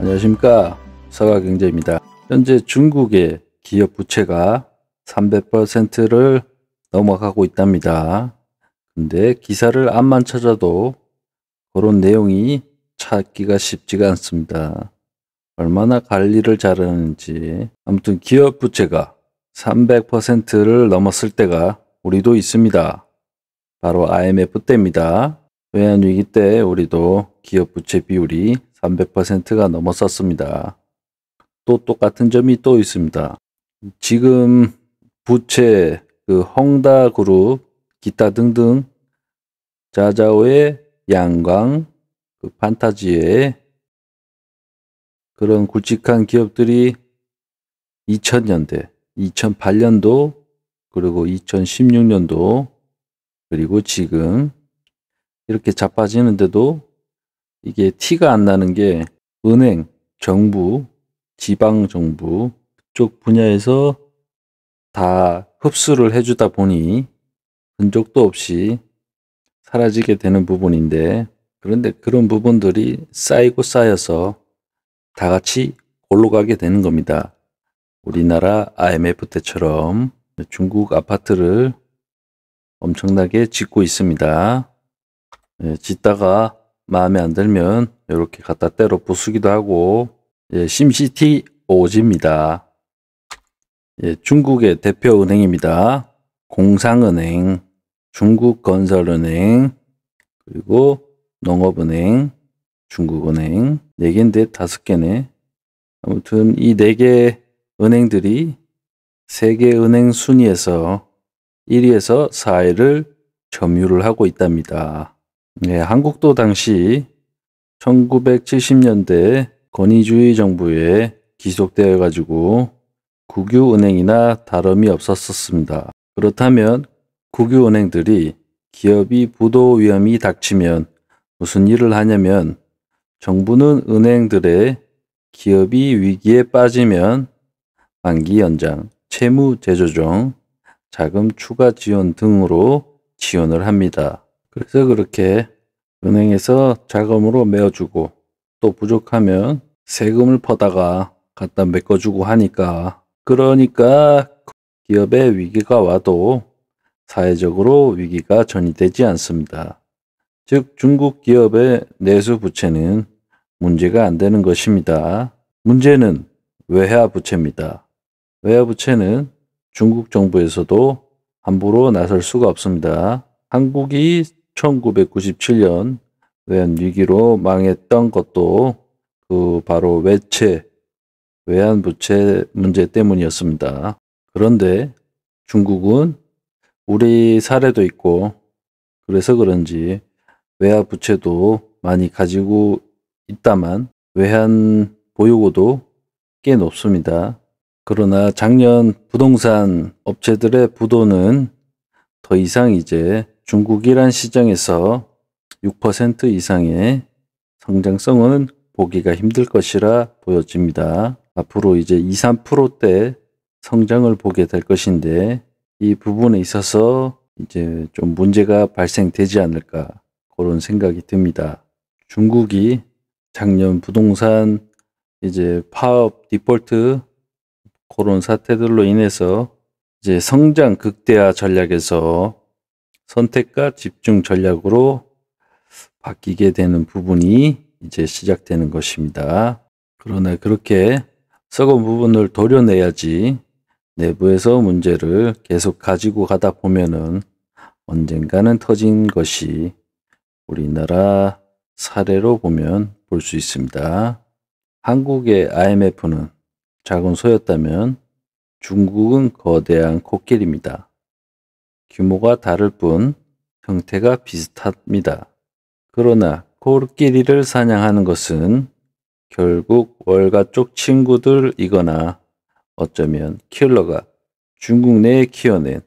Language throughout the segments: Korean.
안녕하십니까, 서가경제입니다. 현재 중국의 기업 부채가 300%를 넘어가고 있답니다. 근데 기사를 암만 찾아도 그런 내용이 찾기가 쉽지가 않습니다. 얼마나 관리를 잘하는지. 아무튼 기업 부채가 300%를 넘었을 때가 우리도 있습니다. 바로 IMF 때입니다. 외환위기 때 우리도 기업 부채 비율이 300%가 넘었었습니다. 또 똑같은 점이 또 있습니다. 지금 부채, 헝다그룹, 기타 등등 자자오의 양광, 판타지의 그런 굵직한 기업들이 2000년대, 2008년도, 그리고 2016년도, 그리고 지금 이렇게 자빠지는데도 이게 티가 안 나는 게 은행, 정부, 지방정부 그쪽 분야에서 다 흡수를 해주다 보니 흔적도 없이 사라지게 되는 부분인데, 그런데 그런 부분들이 쌓이고 쌓여서 다 같이 골로 가게 되는 겁니다. 우리나라 IMF 때처럼 중국 아파트를 엄청나게 짓고 있습니다. 짓다가 마음에 안 들면 이렇게 갖다 때려 부수기도 하고, 심시티 오지입니다. 중국의 대표 은행입니다. 공상은행, 중국건설은행, 그리고 농업은행, 중국은행 4개인데 5개네. 아무튼 이 4개 은행들이 세계 은행 순위에서 1위에서 4위를 점유를 하고 있답니다. 한국도 당시 1970년대 권위주의 정부에 기속되어 가지고 국유은행이나 다름이 없었습니다. 그렇다면 국유은행들이 기업이 부도 위험이 닥치면 무슨 일을 하냐면, 정부는 은행들의 기업이 위기에 빠지면 만기 연장, 채무 재조정, 자금 추가 지원 등으로 지원을 합니다. 그래서 그렇게 은행에서 자금으로 메워주고, 또 부족하면 세금을 퍼다가 갖다 메꿔주고 하니까, 그러니까 기업의 위기가 와도 사회적으로 위기가 전이되지 않습니다. 즉 중국 기업의 내수 부채는 문제가 안 되는 것입니다. 문제는 외화 부채입니다. 외화 부채는 중국 정부에서도 함부로 나설 수가 없습니다. 한국이 1997년 외환위기로 망했던 것도 바로 외환부채 문제 때문이었습니다. 그런데 중국은 우리 사례도 있고, 그래서 그런지 외화부채도 많이 가지고 있다만 외환 보유고도 꽤 높습니다. 그러나 작년 부동산 업체들의 부도는 더 이상 이제 중국이란 시장에서 6% 이상의 성장성은 보기가 힘들 것이라 보여집니다. 앞으로 이제 2, 3%대 성장을 보게 될 것인데, 이 부분에 있어서 이제 좀 문제가 발생되지 않을까, 그런 생각이 듭니다. 중국이 작년 부동산 이제 파업 디폴트 그런 사태들로 인해서 이제 성장 극대화 전략에서 선택과 집중 전략으로 바뀌게 되는 부분이 이제 시작되는 것입니다. 그러나 그렇게 썩은 부분을 도려내야지 내부에서 문제를 계속 가지고 가다 보면은 언젠가는 터진 것이 우리나라 사례로 보면 볼 수 있습니다. 한국의 IMF는 작은 소였다면 중국은 거대한 코끼리입니다. 규모가 다를 뿐 형태가 비슷합니다. 그러나 코끼리를 사냥하는 것은 결국 월가 쪽 친구들이거나 어쩌면 킬러가 중국 내에 키워낸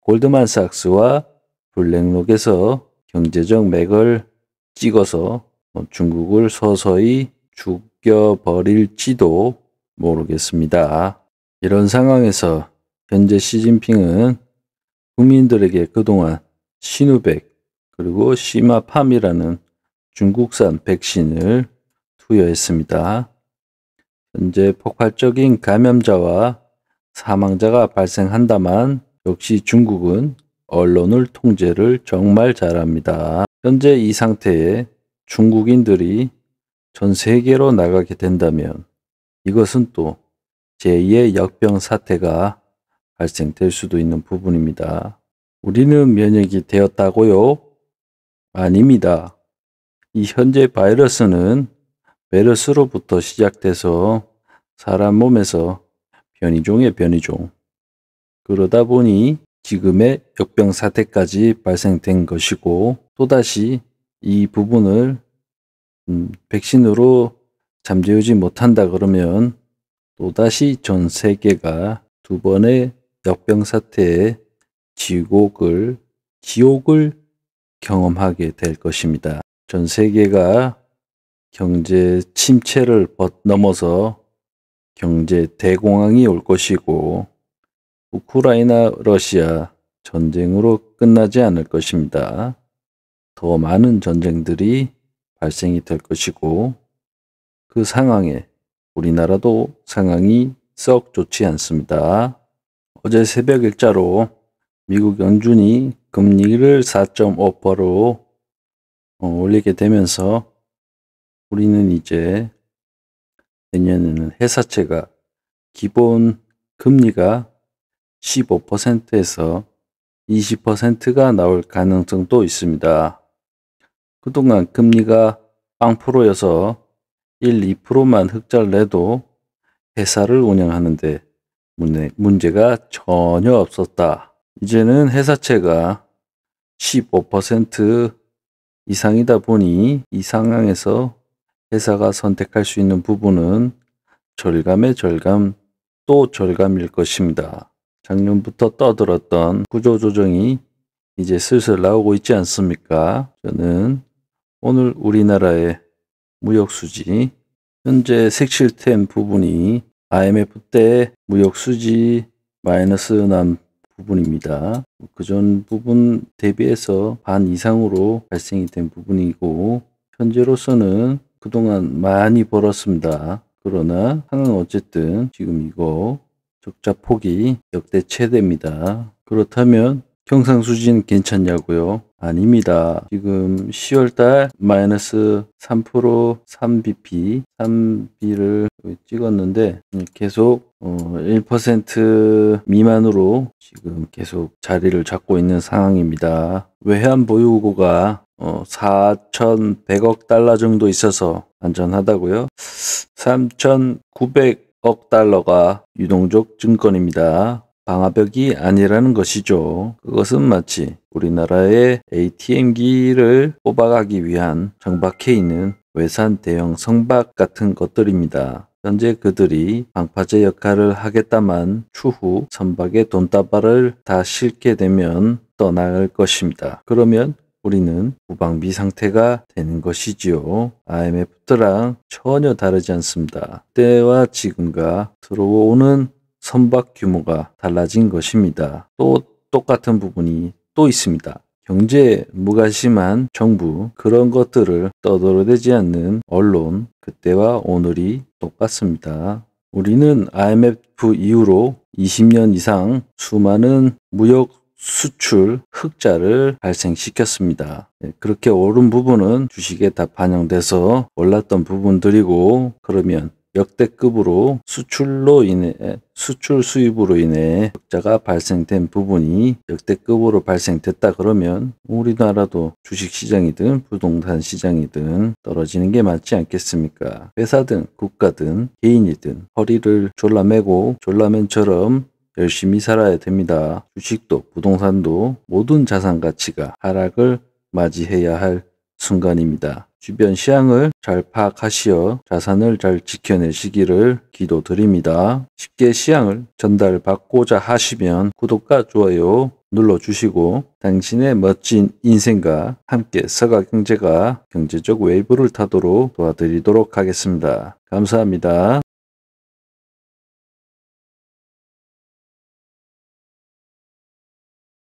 골드만삭스와 블랙록에서 경제적 맥을 찍어서 중국을 서서히 죽여버릴지도 모르겠습니다. 이런 상황에서 현재 시진핑은 국민들에게 그동안 시누백 그리고 시마팜이라는 중국산 백신을 투여했습니다. 현재 폭발적인 감염자와 사망자가 발생한다만 역시 중국은 언론을 통제를 정말 잘합니다. 현재 이 상태에 중국인들이 전 세계로 나가게 된다면 이것은 또 제2의 역병 사태가 발생될 수도 있는 부분입니다. 우리는 면역이 되었다고요? 아닙니다. 이 현재 바이러스는 메르스로부터 시작돼서 사람 몸에서 변이종의 변이종, 그러다 보니 지금의 역병 사태까지 발생된 것이고, 또다시 이 부분을 백신으로 잠재우지 못한다 그러면 또다시 전 세계가 두 번의 역병 사태의 지옥을 경험하게 될 것입니다. 전 세계가 경제 침체를 넘어서 경제 대공황이 올 것이고, 우크라이나 러시아 전쟁으로 끝나지 않을 것입니다. 더 많은 전쟁들이 발생이 될 것이고, 그 상황에 우리나라도 상황이 썩 좋지 않습니다. 어제 새벽 일자로 미국 연준이 금리를 4.5%로 올리게 되면서 우리는 이제 내년에는 회사채가 기본 금리가 15%에서 20%가 나올 가능성도 있습니다. 그동안 금리가 0%여서 1, 2%만 흑자를 내도 회사를 운영하는데 문제가 전혀 없었다. 이제는 회사채가 15% 이상이다 보니 이 상황에서 회사가 선택할 수 있는 부분은 절감의 절감 또 절감일 것입니다. 작년부터 떠들었던 구조조정이 이제 슬슬 나오고 있지 않습니까? 저는 오늘 우리나라의 무역수지, 현재 색칠된 부분이 IMF 때 무역수지 마이너스 난 부분입니다. 그전 부분 대비해서 반 이상으로 발생이 된 부분이고, 현재로서는 그동안 많이 벌었습니다. 그러나 상황은 어쨌든 지금 이거 적자 폭이 역대 최대입니다. 그렇다면 경상수지는 괜찮냐고요? 아닙니다. 지금 10월달 마이너스 3% 3bp 3b를 찍었는데 계속 1% 미만으로 지금 계속 자리를 잡고 있는 상황입니다. 외환 보유고가 4,100억 달러 정도 있어서 안전하다고요? 3,900억 달러가 유동적 증권입니다. 방화벽이 아니라는 것이죠. 그것은 마치 우리나라의 ATM기를 뽑아가기 위한 정박해 있는 외산 대형 성박 같은 것들입니다. 현재 그들이 방파제 역할을 하겠다만 추후 선박에 돈다발을 다 싣게 되면 떠나갈 것입니다. 그러면 우리는 무방비 상태가 되는 것이지요. IMF 때랑 전혀 다르지 않습니다. 그때와 지금과 들어오는 선박 규모가 달라진 것입니다. 또 똑같은 부분이 또 있습니다. 경제에 무관심한 정부, 그런 것들을 떠들어대지 않는 언론, 그때와 오늘이 똑같습니다. 우리는 IMF 이후로 20년 이상 수많은 무역 수출 흑자를 발생시켰습니다. 그렇게 오른 부분은 주식에 다 반영돼서 올랐던 부분들이고, 그러면 역대급으로 수출 수입으로 인해 흑자가 발생된 부분이 역대급으로 발생됐다 그러면 우리나라도 주식시장이든 부동산 시장이든 떨어지는 게 맞지 않겠습니까? 회사든 국가든 개인이든 허리를 졸라매고 졸라맨처럼 열심히 살아야 됩니다. 주식도 부동산도 모든 자산 가치가 하락을 맞이해야 할 순간입니다. 주변 시향을 잘 파악하시어 자산을 잘 지켜내시기를 기도드립니다. 쉽게 시향을 전달받고자 하시면 구독과 좋아요 눌러주시고 당신의 멋진 인생과 함께 서가경제가 경제적 웨이브를 타도록 도와드리도록 하겠습니다. 감사합니다.